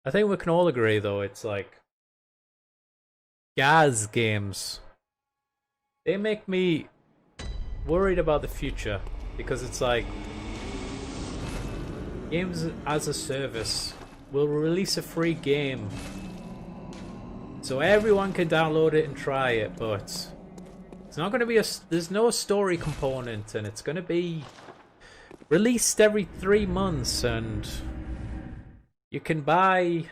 I think we can all agree though, it's like GAAS games. They make me worried about the future because it's like games as a service will release a free game so everyone can download it and try it, but it's not going to be there's no story component, and it's going to be released every 3 months, and you can buy,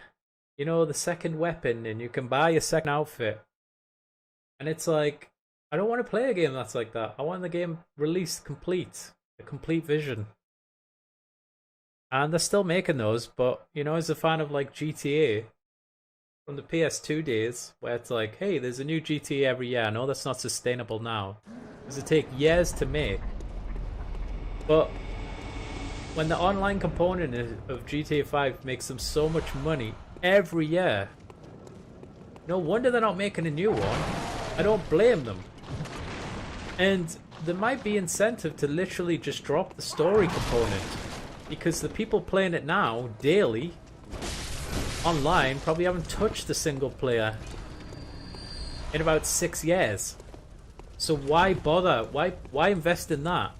the second weapon, and you can buy a second outfit. And it's like, I don't want to play a game that's like that. I want the game released complete, a complete vision. And they're still making those, but, as a fan of like GTA from the PS2 days, where it's like, hey, there's a new GTA every year. I know that's not sustainable now, because it take years to make. But when the online component of GTA 5 makes them so much money every year, no wonder they're not making a new one. I don't blame them. And there might be incentive to literally just drop the story component, because the people playing it now daily online probably haven't touched the single player in about 6 years. So why bother? Why invest in that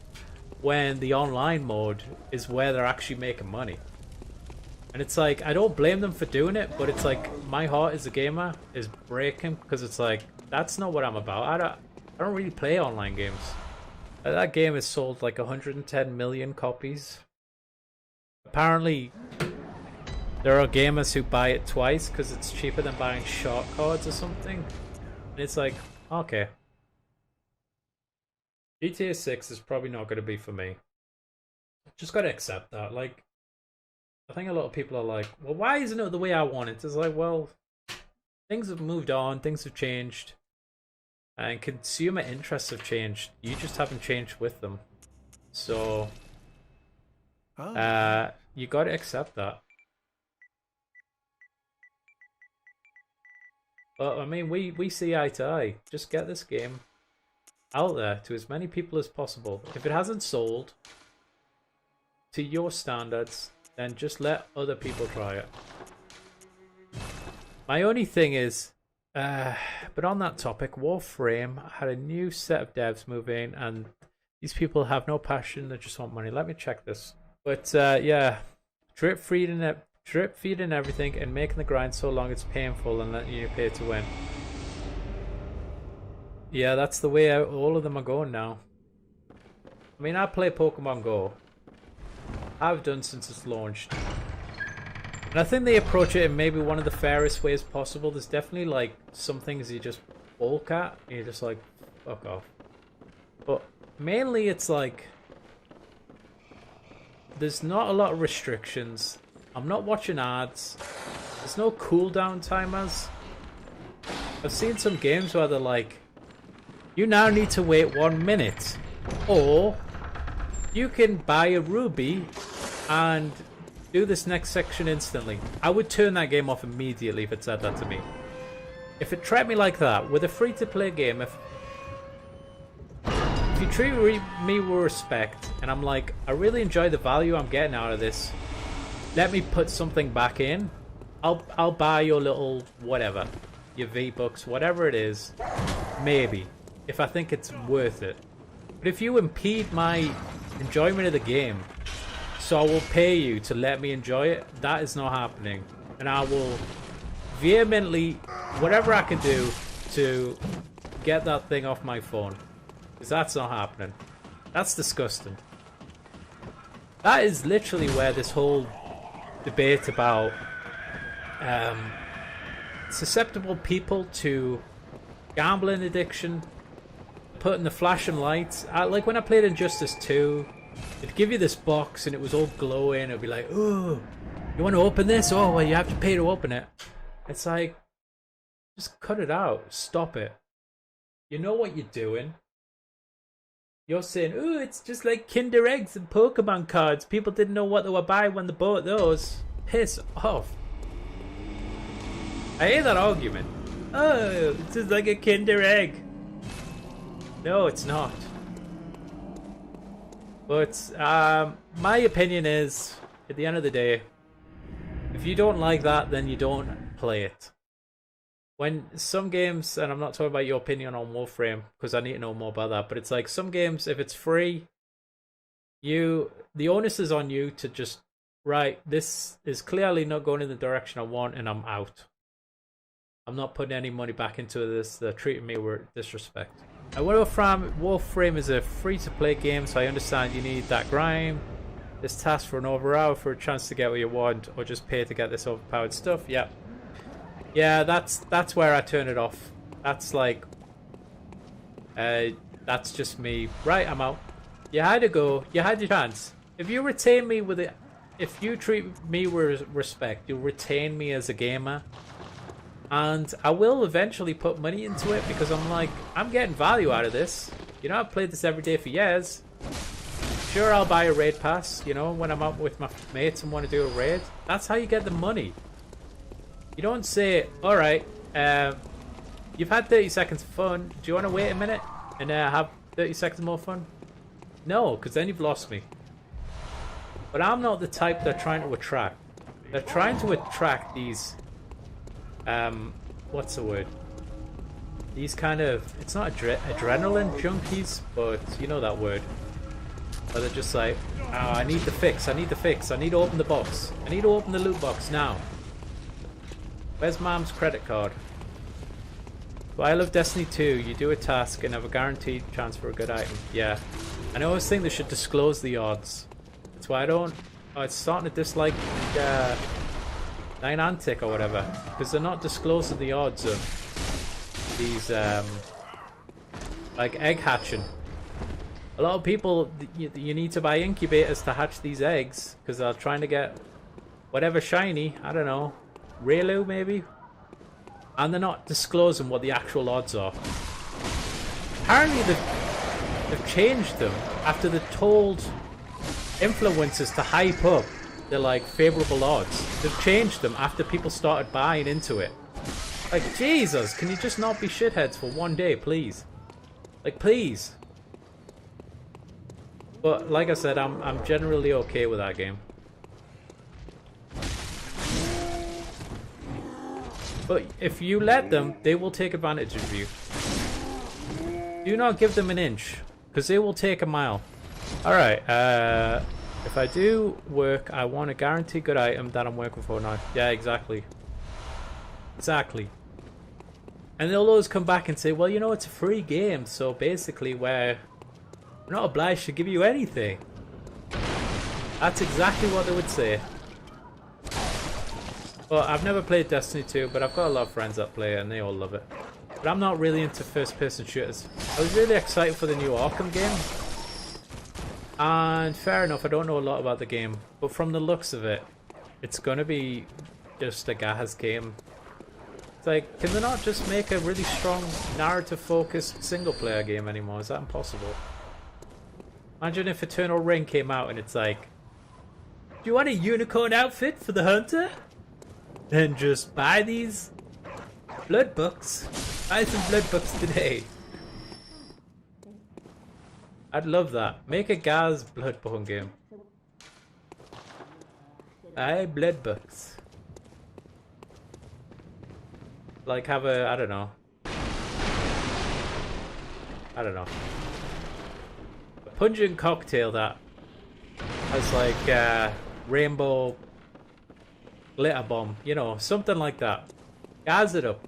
when the online mode is where they're actually making money? And it's like, I don't blame them for doing it, but it's like, my heart as a gamer is breaking, because it's like, that's not what I'm about. I don't really play online games. That game has sold like 110 million copies. Apparently there are gamers who buy it twice because it's cheaper than buying short cards or something. And it's like, okay, GTA 6 is probably not going to be for me. Just got to accept that. Like, I think a lot of people are like, well, why isn't it the way I want it? It's like, well, things have moved on, things have changed, and consumer interests have changed. You just haven't changed with them. So, you got to accept that. But, I mean, we see eye to eye. Just get this game out there to as many people as possible. If it hasn't sold to your standards, then just let other people try it. My only thing is, but on that topic, Warframe had a new set of devs move in, and these people have no passion, they just want money. Let me check this. But yeah, drip feeding everything and making the grind so long it's painful and letting you pay to win. Yeah, that's the way all of them are going now. I mean, I play Pokemon Go. I've done since it's launched. And I think they approach it in maybe one of the fairest ways possible. There's definitely like some things you just balk at and you're just like, fuck off. But mainly it's like, there's not a lot of restrictions. I'm not watching ads. There's no cooldown timers. I've seen some games where they're like, you now need to wait 1 minute, or you can buy a ruby and do this next section instantly. I would turn that game off immediately if it said that to me. If it treated me like that with a free-to-play game, if you treat me with respect, and I'm like, I really enjoy the value I'm getting out of this, let me put something back in, I'll buy your little whatever, your V-Bucks, whatever it is, maybe, if I think it's worth it. But if you impede my enjoyment of the game, so I will pay you to let me enjoy it, that is not happening. And I will vehemently, whatever I can do to get that thing off my phone, because that's not happening. That's disgusting. That is literally where this whole debate about susceptible people to gambling addiction, putting the flashing lights, like when I played Injustice 2, it'd give you this box and it was all glowing. It'd be like, oh, you want to open this? Oh, well, you have to pay to open it. It's like, just cut it out. Stop it. You know what you're doing. You're saying, oh, it's just like Kinder Eggs and Pokemon cards. People didn't know what they were buying when they bought those. Piss off. I hate that argument. Oh, it's just like a Kinder Egg. No, it's not. But my opinion is, at the end of the day, if If you don't like that, then you don't play it. When some games, and I'm not talking about your opinion on Warframe, because I need to know more about that, but it's like some games, if it's free, the onus is on you to just, right, this is clearly not going in the direction I want, and I'm out. I'm not putting any money back into this. They're treating me with disrespect. Warframe is a free-to-play game, so I understand you need that grind, this task for an overhour for a chance to get what you want, or just pay to get this overpowered stuff. Yeah. Yeah, that's where I turn it off. That's like, that's just me. Right, I'm out. You had to go. You had your chance. If you retain me with it, if you treat me with respect, you'll retain me as a gamer. And I will eventually put money into it because I'm getting value out of this. You know, I've played this every day for years. Sure, I'll buy a raid pass, you know, when I'm out with my mates and want to do a raid. That's how you get the money. You don't say, alright, you've had 30 seconds of fun. Do you want to wait a minute and have 30 seconds more fun? No, because then you've lost me. But I'm not the type they're trying to attract. They're trying to attract these, what's the word? These kind of, it's not adrenaline junkies, but you know that word. Where they're just like, oh, I need the fix, I need the fix, I need to open the box. I need to open the loot box now. Where's Mom's credit card? Well, I love Destiny 2. You do a task and have a guaranteed chance for a good item. Yeah. And I always think they should disclose the odds. That's why I don't... Oh, it's starting to dislike Niantic or whatever. Because they're not disclosing the odds of these, like egg hatching. A lot of people, you need to buy incubators to hatch these eggs. Because they're trying to get whatever shiny. I don't know. Raylu, maybe? And they're not disclosing what the actual odds are. Apparently they've changed them after they told influencers to hype up their like favourable odds. They've changed them after people started buying into it. Like, Jesus, can you just not be shitheads for one day, please? Like, please. But like I said, I'm generally okay with that game. But if you let them, they will take advantage of you. Do not give them an inch, because they will take a mile. Alright, if I do work, I want a guaranteed good item that I'm working for now. Yeah, exactly. Exactly. And they'll always come back and say, well, you know, it's a free game, so basically we're not obliged to give you anything. That's exactly what they would say. Well, I've never played Destiny 2, but I've got a lot of friends that play it and they all love it. But I'm not really into first-person shooters. I was really excited for the new Arkham game. And fair enough, I don't know a lot about the game. But from the looks of it, it's going to be just a GAAS game. It's like, can they not just make a really strong narrative-focused single-player game anymore? Is that impossible? Imagine if Eternal Ring came out and it's like, do you want a unicorn outfit for the hunter? Then just buy these Bloodbucks. Buy some Bloodbucks today. I'd love that. Make a GAAS Bloodborne game. Buy Bloodbucks. Like have a, I don't know. A pungent cocktail that has like rainbow glitter bomb, you know, something like that. Gas it up.